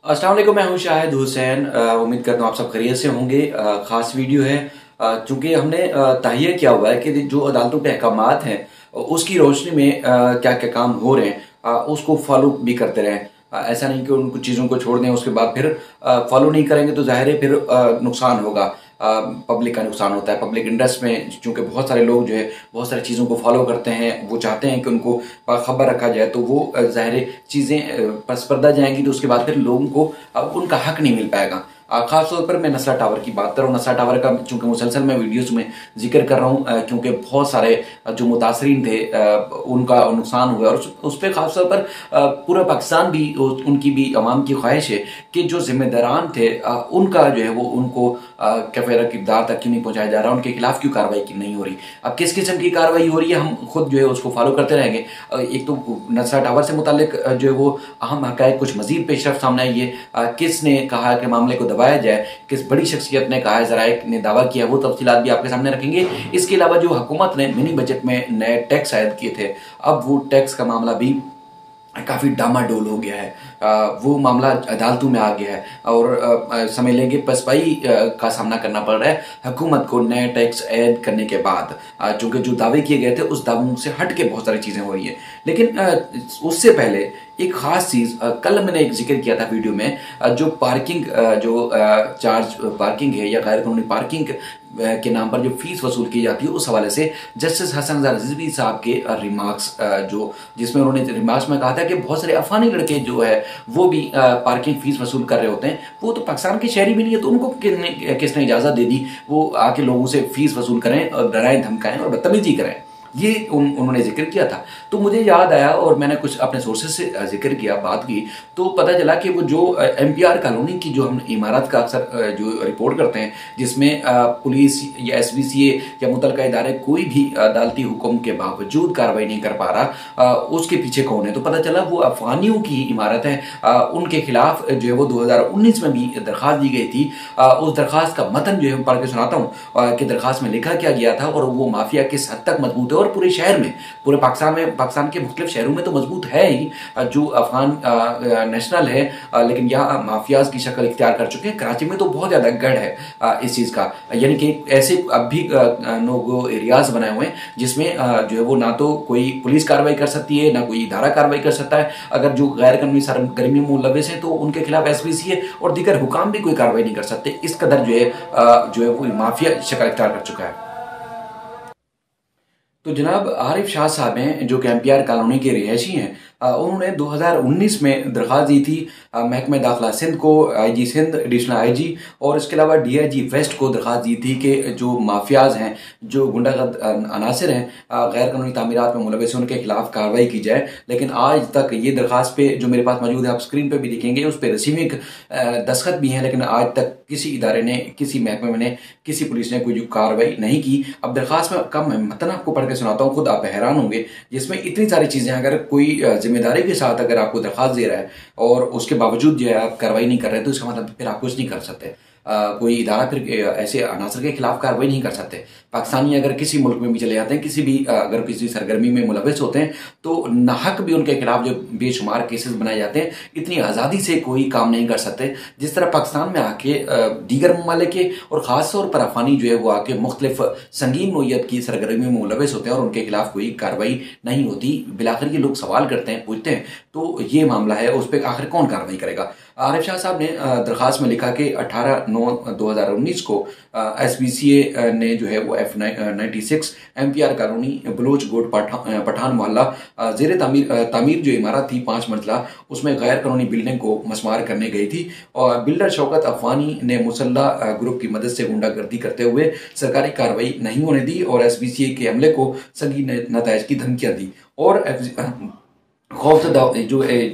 अस्सलाम वालेकुम, मैं हूं शाहिद हुसैन। उम्मीद करता हूं आप सब खैरियत से होंगे। खास वीडियो है चूंकि हमने तहैया किया हुआ है कि जो अदालतों के अहकामात हैं उसकी रोशनी में क्या क्या काम हो रहे हैं उसको फॉलो भी करते रहें। ऐसा नहीं कि उन कुछ चीज़ों को छोड़ दें उसके बाद फिर फॉलो नहीं करेंगे तो जाहिर है फिर नुकसान होगा। पब्लिक का नुकसान होता है। पब्लिक इंटरेस्ट में चूंकि बहुत सारे लोग जो है बहुत सारी चीज़ों को फॉलो करते हैं, वो चाहते हैं कि उनको खबर रखा जाए, तो वो ज़ाहिर चीज़ें पसपर्दा जाएंगी तो उसके बाद फिर लोगों को उनका हक नहीं मिल पाएगा। खासतौर पर मैं नस्ला टावर की बात कर रहा हूँ। नस्ला टावर का चूंकि मुसलसल मैं वीडियोस में जिक्र कर रहा हूँ क्योंकि बहुत सारे जो मुतासरीन थे उनका नुकसान हुआ और उस पर खासतौर पर पूरा पाकिस्तान भी उनकी भी अवाम की ख्वाहिश है कि जो जिम्मेदारान थे उनका जो है वो उनको कैफेरा किरदार तक क्यों नहीं पहुंचाया जा रहा, उनके खिलाफ क्यों कार्रवाई की नहीं हो रही। अब किस किस्म की कार्रवाई हो रही है हम खुद जो है उसको फॉलो करते रहेंगे। एक तो नस्ला टावर से मुतालिक जो है वो अहम हकायक कुछ मजीद पेशरफ सामने आई है। किसने कहा कि मामले को दबाया जाए, किस बड़ी शख्सियत ने कहा है, ज़राए ने दावा किया, वो तफसीलात भी आपके सामने रखेंगे। इसके अलावा जो हुकूमत ने मिनी बजट में नए टैक्स आयद किए थे, अब वो टैक्स का मामला भी काफ़ी डामाडोल हो गया है। वो मामला अदालतों में आ गया है और समझ लेंगे पसपाई का सामना करना पड़ रहा है हुकूमत को नए टैक्स ऐड करने के बाद। चूंकि जो दावे किए गए थे उस दावों से हट के बहुत सारी चीज़ें हो रही है। लेकिन उससे पहले एक खास चीज़ कल मैंने एक जिक्र किया था वीडियो में, जो पार्किंग जो चार्ज पार्किंग है या गैर कानूनी पार्किंग के नाम पर जो फीस वसूल की जाती है, उस हवाले से जस्टिस हसन रिजवी साहब के रिमार्क्स जो जिसमें उन्होंने रिमार्क्स में कहा था कि बहुत सारे अफगानी लड़के जो है वो भी पार्किंग फीस वसूल कर रहे होते हैं। वो तो पाकिस्तान के शहरी भी नहीं है, तो उनको किसने इजाज़त दे दी वो आके लोगों से फीस वसूल करें और डराएं धमकाएं और बदतमीजी करें। ये उन्होंने जिक्र किया था। तो मुझे याद आया और मैंने कुछ अपने सोर्सेज से जिक्र किया, बात की, तो पता चला कि वो जो एमपीआर कॉलोनी की जो हम इमारत का अक्सर जो रिपोर्ट करते हैं जिसमें पुलिस या एसबीसीए या मुतलका इदारे कोई भी अदालती हुक्म के बावजूद कार्रवाई नहीं कर पा रहा, उसके पीछे कौन है, तो पता चला वो अफगानियों की इमारत है। उनके खिलाफ जो है वो 2019 में भी दरख्वास्त दी गई थी। उस दरख्वास्त का मतन जो है पढ़ के सुनाता हूँ कि दरख्वास्त में लिखा क्या गया था और वो माफिया किस हद तक मजबूत है और पूरे शहर में, पूरे पाकिस्तान के मुख्तलिफ शहरों में तो मजबूत है ही। जो अफगान नेशनल है लेकिन यहाँ माफियाज की शक्ल इख्तियार कर चुके हैं। कराची में तो बहुत ज्यादा गढ़ है इस चीज का, यानी कि ऐसे अब भी नो गो एरियाज बनाए हुए हैं जिसमें जो है वो ना तो कोई पुलिस कार्रवाई कर सकती है ना कोई इदारा कार्रवाई कर सकता है। अगर जो गैर कानूनी सरगर्मी में मुलविस हैं तो उनके खिलाफ एसपीसीए और दीगर हुकाम भी कोई कार्रवाई नहीं कर सकते। इस कदर जो है वो माफिया शक्ल इख्तियार कर चुका है। तो जनाब आरिफ शाह साहब हैं जो कि एमपीआर कॉलोनी के रिहायशी हैं। उन्होंने 2019 में दरख्वास्त दी थी महकमा दाखिला सिंध को, आईजी सिंध, एडिशनल आईजी और इसके अलावा डीआईजी वेस्ट को दरख्वास्त दी थी कि जो माफियाज हैं, जो गुंडागर्द अनासर हैं, गैर कानूनी तामीरात में मुलविस हैं, उनके खिलाफ कार्रवाई की जाए। लेकिन आज तक ये दरख्वास्त पे जो मेरे पास मौजूद है, आप स्क्रीन पे भी दिखेंगे, उस पर रिसीविंग दस्तखत भी हैं, लेकिन आज तक किसी इदारे ने, किसी महकमे ने, किसी पुलिस ने कोई कार्रवाई नहीं की। अब दरख्वास्त में कम है, मतन आपको पढ़ के सुनाता हूँ, खुद आप हैरान होंगे। जिसमें इतनी सारी चीजें, अगर कोई जिम्मेदारी के साथ अगर आपको दरख्वास्त दे रहा है और उसके बावजूद जो है आप कार्रवाई नहीं कर रहे, तो इसका मतलब फिर आप कुछ नहीं कर सकते। कोई इदारा फिर ऐसे अनासर के खिलाफ कार्रवाई नहीं कर सकते। पाकिस्तानी अगर किसी मुल्क में भी चले जाते हैं, किसी भी अगर किसी सरगर्मी में मुलविस होते हैं, तो नाहक भी उनके खिलाफ जो बेशुमार केसेस बनाए जाते हैं, इतनी आज़ादी से कोई काम नहीं कर सकते जिस तरह पाकिस्तान में आके दीगर ममालिक के और ख़ास तौर पर अफगानी जो है वो आके मुख्तलिफ संगीन नोयत की सरगर्मी में मुलविस होते हैं और उनके खिलाफ कोई कार्रवाई नहीं होती। बिलाखिर ये लोग सवाल करते हैं, पूछते हैं, तो ये मामला है, उस पर आखिर कौन कार्रवाई करेगा। आरिफ शाह साहब ने दरख्वास्त में लिखा कि 18/9/2019 को एसबीसीए ने जो है वो F96 एमपीआर कॉलोनी बलोच गोट पठान मोहल्ला जेर तामीर जो इमारत थी 5 मंजिला, उसमें गैर कानूनी बिल्डिंग को मसमार करने गई थी और बिल्डर शौकत अफगानी ने मुसल्ला ग्रुप की मदद से गुंडागर्दी करते हुए सरकारी कार्रवाई नहीं होने दी और एसबीसीए के हमले को संगीन नतायज की धमकियां दी और खौफजदा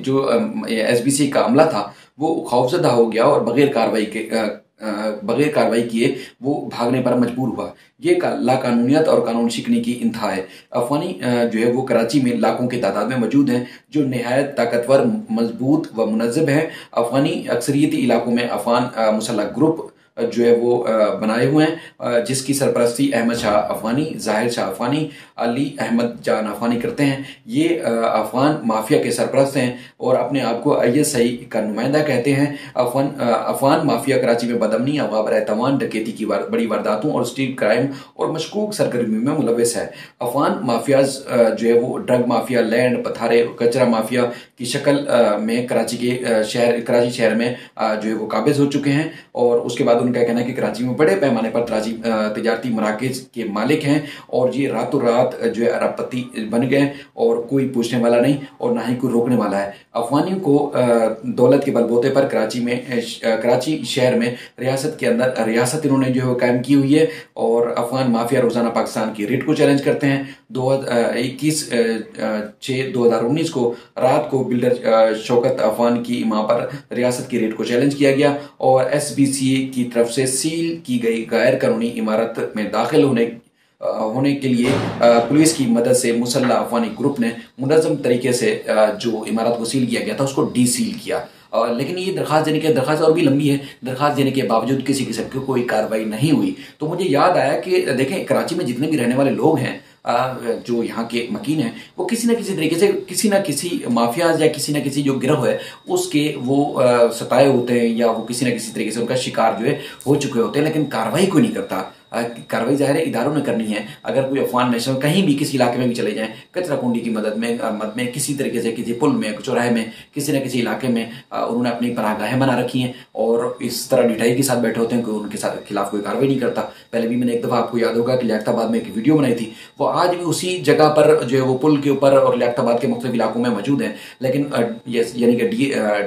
जो एसबीसी का अमला था वो खौफजदा हो गया और बगैर कार्रवाई किए वो भागने पर मजबूर हुआ। ये लाकानूनियत और कानून शिकने की इंतहा है। अफगानी जो है वो कराची में लाखों की तादाद में मौजूद हैं जो नहायत ताकतवर, मजबूत व मुनज़्ज़म हैं। अफगानी अक्सरियती इलाकों में अफगान मुसल्लह ग्रुप जो है वो बनाए हुए हैं, जिसकी सरपरस्ती अहमद शाह अफगानी, जाहिर शाह अफगानी, अली अहमद जान अफगानी करते हैं। ये अफगान माफिया के सरपरस्त हैं और अपने आप को ISI का नुमाइंदा कहते हैं। अफगान माफिया कराची में बदअमनी, अगवा तवान, डकैती की बड़ी वारदातों और स्ट्रीट क्राइम और मशकूक सरगर्मियों में मुलविस है। अफगान माफियाज जो है वो ड्रग माफिया, लैंड पथारे, कचरा माफिया की शक्ल में कराची शहर में जो है वो काबिज हो चुके हैं। और उसके बाद उनका कहना है कि कराची में बड़े पैमाने पर तजारती मराकज के मालिक हैं और ये रातों रात जो है अरबपति बन गए और कोई पूछने वाला नहीं और ना ही कोई रोकने वाला है। अफगानियों को दौलत के बलबूते पर कराची शहर में रियासत के अंदर रियासत इन्होंने जो है कायम की हुई है। और अफगान माफिया रोजाना पाकिस्तान की रेट को चैलेंज करते हैं। 21/6/2019 को रात को बिल्डर शौकत अफगान की मां पर रियासत की रेट को चैलेंज किया गया और SBCA की तरफ से सील की गई गैर कानूनी इमारत में दाखिल होने के लिए पुलिस की मदद से मुसल्ला अफगानी ग्रुप ने मुनज़्ज़म तरीके से जो इमारत को सील किया गया था उसको डीसील किया। लेकिन ये दरखास्त और भी लंबी है। दरखास्त देने के बावजूद किसी किस्म की कोई कार्रवाई नहीं हुई। तो मुझे याद आया कि देखें, कराची में जितने भी रहने वाले लोग हैं, जो यहाँ के मकीन हैं, वो किसी न किसी तरीके से किसी न किसी माफियाज या किसी न किसी जो गिरोह है उसके वो सताए होते हैं या वो किसी न किसी तरीके से उनका शिकार जो है हो चुके होते हैं, लेकिन कार्रवाई कोई नहीं करता। कार्रवाई जाहिर है इदारों ने करनी है। अगर कोई अफगान नेशनल कहीं भी किसी इलाके में भी चले जाएं, कचरा कुंडी की मदद में किसी तरीके से किसी पुल में, चौराहे में, किसी न किसी इलाके में उन्होंने अपनी पनाहगाहें बना रखी हैं और इस तरह ढिठाई के साथ बैठे होते हैं कि उनके खिलाफ कोई कार्रवाई नहीं करता। पहले भी मैंने एक दफ़ा, आपको याद होगा कि लियाकताबाद में एक वीडियो बनाई थी, वो आज भी उसी जगह पर जो है वो पुल के ऊपर और लियाकताबाद के मुख्तलिफ इलाकों में मौजूद है। लेकिन यानी कि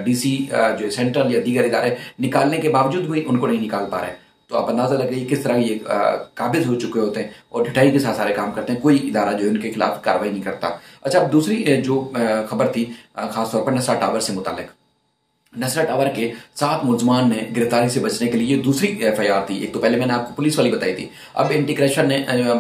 DC जो सेंट्रल या दीगर इदारे निकालने के बावजूद भी उनको नहीं निकाल पा रहे हैं। तो आप अंदाजा लगाइए किस तरह ये काबिज हो चुके होते हैं और ढिठाई के साथ सारे काम करते हैं। कोई इदारा जो है उनके खिलाफ कार्रवाई नहीं करता। अच्छा, अब दूसरी जो खबर थी खासतौर पर नसरा टावर से मुतालिक। नसरा टावर के 7 मुलजमान ने गिरफ्तारी से बचने के लिए दूसरी FIR थी। एक तो पहले मैंने आपको पुलिस वाली बताई थी, अब एंटी करप्शन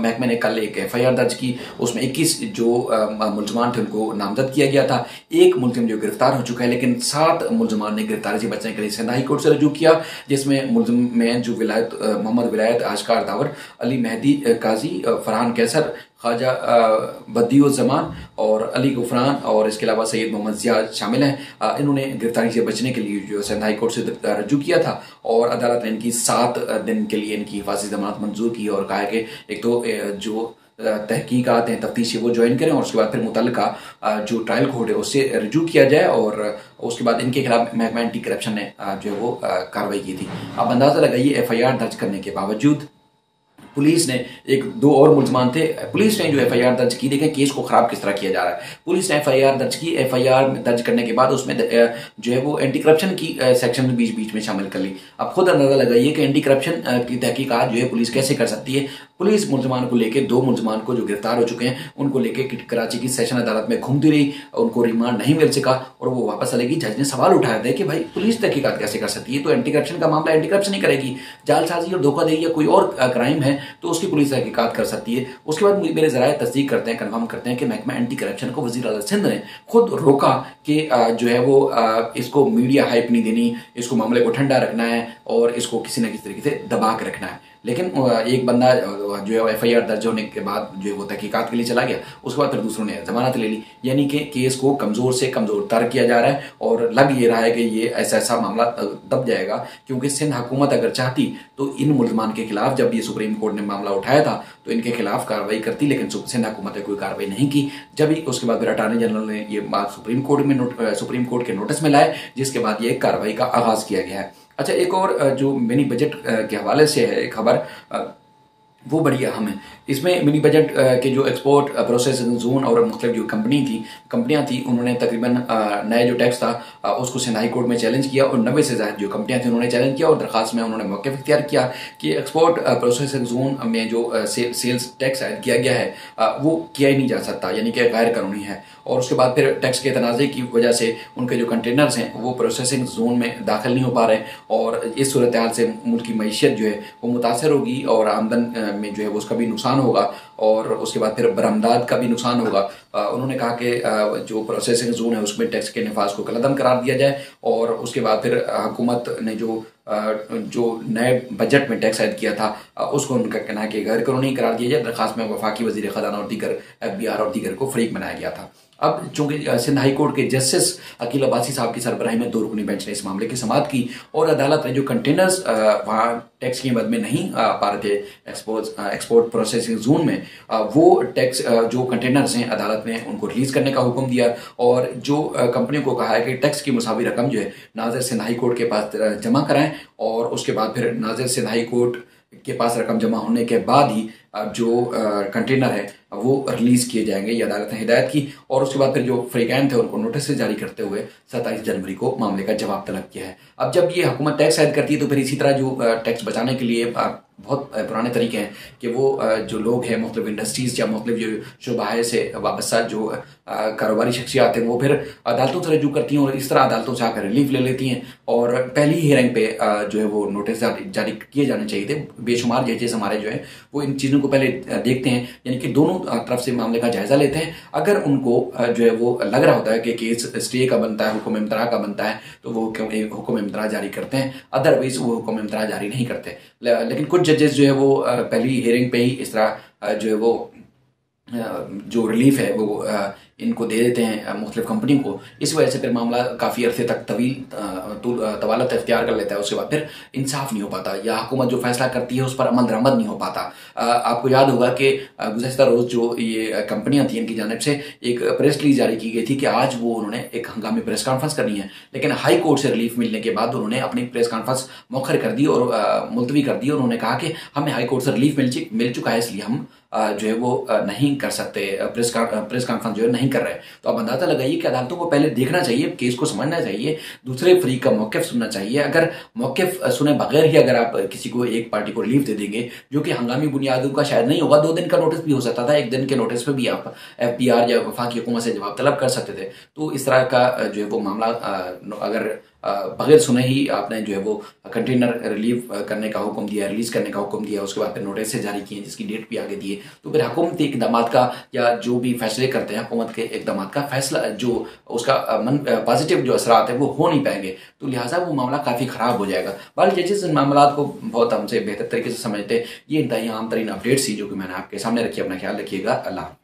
महकमे ने कल एक FIR दर्ज की। उसमें 21 जो मुलजमान थे उनको नामजद किया गया था। एक मुलजिम जो गिरफ्तार हो चुका है, लेकिन 7 मुलजमान ने गिरफ्तारी से बचने के लिए सिंध हाई कोर्ट से रजू किया, जिसमें मुलजिम में जो मोहम्मद विलायत आशकार दावर, अली मेहदी काजी, फरहान कैसर, ख्वाजा बदियुज़्ज़मान और अली गुफरान और इसके अलावा सैयद मोहम्मद ज़ियाद शामिल हैं। इन्होंने गिरफ्तारी से बचने के लिए जो सिंध हाई कोर्ट से रजू किया था और अदालत ने इनकी 7 दिन के लिए इनकी हिफाजती जमानत मंजूर की और कहा है कि एक तो जो तहकीकात हैं, तफ्तीश है, वो ज्वाइन करें और उसके बाद फिर मुतल्लिका जो ट्रायल कोर्ट है उससे रजू किया जाए और उसके बाद इनके खिलाफ महकमा एंटी करप्शन ने जो है वो कार्रवाई की थी। अब अंदाज़ा लगाइए, FIR दर्ज करने के बावजूद पुलिस ने 2 और मुलजमान थे, पुलिस ने जो FIR दर्ज की। देखें केस को खराब किस तरह किया जा रहा है। पुलिस ने FIR दर्ज की, FIR दर्ज करने के बाद उसमें जो है वो एंटी करप्शन की सेक्शन बीच में शामिल कर ली। अब खुद अंदाजा लगाइए कि एंटी करप्शन की तहकीकात जो है पुलिस कैसे कर सकती है। पुलिस मुलजमान को लेकर 2 मुलजमान को जो गिरफ्तार हो चुके हैं उनको लेकर कराची की सेशन अदालत में घूमती रही, उनको रिमांड नहीं मिल सका और वो वापस चलेगी। जज ने सवाल उठाया था कि भाई पुलिस तहकीकात कैसे कर सकती है, तो एंटी करप्शन का मामला एंटी करप्शन ही करेगी, जालसाजी और धोखाधड़ी या कोई और क्राइम है तो उसकी पुलिस तहकीकात कर सकती है। उसके बाद मेरे ज़राए तस्दीक करते हैं, कन्फर्म करते हैं कि महकमा एंटी करप्शन को वज़ीर आज़म सिंध ने खुद रोका कि जो है वो इसको मीडिया हाइप नहीं देनी, इसको मामले को ठंडा रखना है और इसको किसी न किसी तरीके से दबा के रखना है। लेकिन एक बंदा जो है FIR दर्ज होने के बाद जो है वो तहकीकात के लिए चला गया, उसके बाद फिर दूसरों ने जमानत ले ली। यानी कि केस को कमज़ोर से कमज़ोर तर किया जा रहा है और लग ये रहा है कि ये ऐसा मामला दब जाएगा, क्योंकि सिंध हुकूमत अगर चाहती तो इन मुलजमान के खिलाफ, जब ये सुप्रीम कोर्ट ने मामला उठाया था तो इनके खिलाफ कार्रवाई करती, लेकिन सिंध हुकूमत ने कोई कार्रवाई नहीं की। जब ही उसके बाद फिर अटॉर्नी जनरल ने ये बात सुप्रीम कोर्ट के नोटिस में लाए, जिसके बाद ये कार्रवाई का आगाज़ किया गया है। अच्छा, एक और जो मिनी बजट के हवाले से है खबर, वो बड़ी अहम है। इसमें मिनी बजट के जो एक्सपोर्ट प्रोसेसिंग जोन और मुख्तलिफ जो कंपनियां थी उन्होंने तकरीबन नया जो टैक्स था उसको सिंध हाई कोर्ट में चैलेंज किया और 90 से ज़्यादा जो कंपनियां थी उन्होंने चैलेंज किया और दरखास्त में उन्होंने मौक़िफ़ इख्तियार किया कि एक्सपोर्ट प्रोसेसिंग जोन में जो सेल्स टैक्स ऐड किया गया है वो किया ही नहीं जा सकता, यानी कि गैर कानूनी है। और उसके बाद फिर टैक्स के तनाज़े की वजह से उनके जो कंटेनर्स हैं वो प्रोसेसिंग जोन में दाखिल नहीं हो पा रहे और इस सूरत हाल से मुल्क की मईशत जो है वो मुतासर होगी और आमदन में जो है वो उसका भी नुकसान होगा और उसके बाद फिर बरामदात का भी नुकसान होगा। उन्होंने कहा कि जो प्रोसेसिंग जोन है उसमें टैक्स के नफाज को कलअदम करार दिया जाए और उसके बाद फिर हुकूमत ने जो जो नए बजट में टैक्स ऐड किया था उसको उनका कहना है कि गैर कानूनी करार दिया जाए। दरखास्त में वफाकी वजीर खजाना और दीगर FBR और दीगर को फरीक बनाया गया था। अब चूंकि सिंध हाई कोर्ट के जस्टिस अकील अब्बासी साहब की सरबराही में 2 रुकनी बेंच ने इस मामले की समाअत की और अदालत ने जो कंटेनर्स वहाँ टैक्स की मद में नहीं पा रहे थे एक्सपोर्ट प्रोसेसिंग जोन में, वो टैक्स जो कंटेनर्स हैं अदालत ने उनको रिलीज करने का हुक्म दिया और जो कंपनियों को कहा है कि टैक्स की मुसावी रकम जो है नाज़िर सिंध हाई कोर्ट के पास जमा कराएं और उसके बाद फिर नाज़िर सिंध हाई कोर्ट के पास रकम जमा होने के बाद ही जो कंटेनर है वो रिलीज किए जाएंगे। ये अदालत ने हिदायत की और उसके बाद फिर जो फ्रीकैन थे उनको नोटिस जारी करते हुए 27 जनवरी को मामले का जवाब तलब किया है। अब जब ये हुकूमत टैक्स ऐड करती है तो फिर इसी तरह जो टैक्स बचाने के लिए बहुत पुराने तरीके हैं कि वो जो लोग हैं मुख्तलिफ इंडस्ट्रीज या मुख्तलिफ जो शुबाहे से वाबस्ता जो कारोबारी शख्सियात हैं वो फिर अदालतों से रजू करती हैं और इस तरह अदालतों से आकर रिलीफ ले लेती हैं और पहली हियरिंग पे जो है वो नोटिस जारी किए जाने चाहिए थे। बेशुमार जजेस हमारे जो है वो इन चीज़ों को पहले देखते हैं, यानी कि दोनों तरफ से मामले का जायजा लेते हैं। अगर उनको जो है वो लग रहा होता है कि केस स्टे का बनता है, हुक्म इम्तरा का बनता है, तो वो हुक्म इम्तरा जारी करते हैं, अदरवाइज वो हुक्म इम्तरा जारी नहीं करते। लेकिन कुछ जजेस जो है वो पहली हियरिंग पे ही इस तरह जो है वो जो रिलीफ है वो इनको दे देते हैं मुख्तलिफ कंपनियों को। इस वजह से फिर मामला काफ़ी अरसे तक तवालत इख्तियार कर लेता है। उसके बाद फिर इंसाफ नहीं हो पाता या हुकूमत जो फैसला करती है उस पर अमल दरामद नहीं हो पाता। आपको याद होगा कि गुज़श्ता रोज़ जो ये कंपनियां थी इनकी जानिब से एक प्रेस रिलीज जारी की गई थी कि आज वो उन्होंने एक हंगामी प्रेस कॉन्फ्रेंस करनी है, लेकिन हाई कोर्ट से रिलीफ मिलने के बाद उन्होंने अपनी प्रेस कॉन्फ्रेंस मौखर कर दी और मुलतवी कर दी और उन्होंने कहा कि हमें हाई कोर्ट से रिलीफ मिल चुका है, इसलिए हम जो है वो नहीं कर सकते, प्रेस कॉन्फ्रेंस जो है नहीं कर रहे। तो आप अंदाजा लगाइए कि अदालतों को पहले देखना चाहिए, केस को समझना चाहिए, दूसरे फ्री का मौक़िफ़ सुनना चाहिए। अगर मौक़िफ़ सुने बगैर ही अगर आप किसी को एक पार्टी को रिलीफ दे देंगे जो कि हंगामी बुनियादों का शायद नहीं होगा, 2 दिन का नोटिस भी हो सकता था, 1 दिन के नोटिस पे भी आप FBR या वफाकी हुकूमत से जवाब तलब कर सकते थे। तो इस तरह का जो है वो मामला अगर बगैर सुने ही आपने जो है वो कंटेनर रिलीव करने का हुक्म दिया, रिलीज करने का हुक्म दिया, उसके बाद फिर नोटिस से जारी किए जिसकी डेट भी आगे दिए, तो फिर हुकूमती इक़दाम का या जो भी फैसले करते हैं हुकूमत के इक़दाम का फैसला जो उसका पॉजिटिव जो असरात है वो हो नहीं पाएंगे। तो लिहाजा वो मामला काफ़ी ख़राब हो जाएगा। बहरहाल जजेस इन मामला को बहुत हमसे बेहतर तरीके से समझते। ये इंतहाई आम तरीन अपडेट्स थी जो कि मैंने आपके सामने रखी। अपना ख्याल रखिएगा। अल्लाह।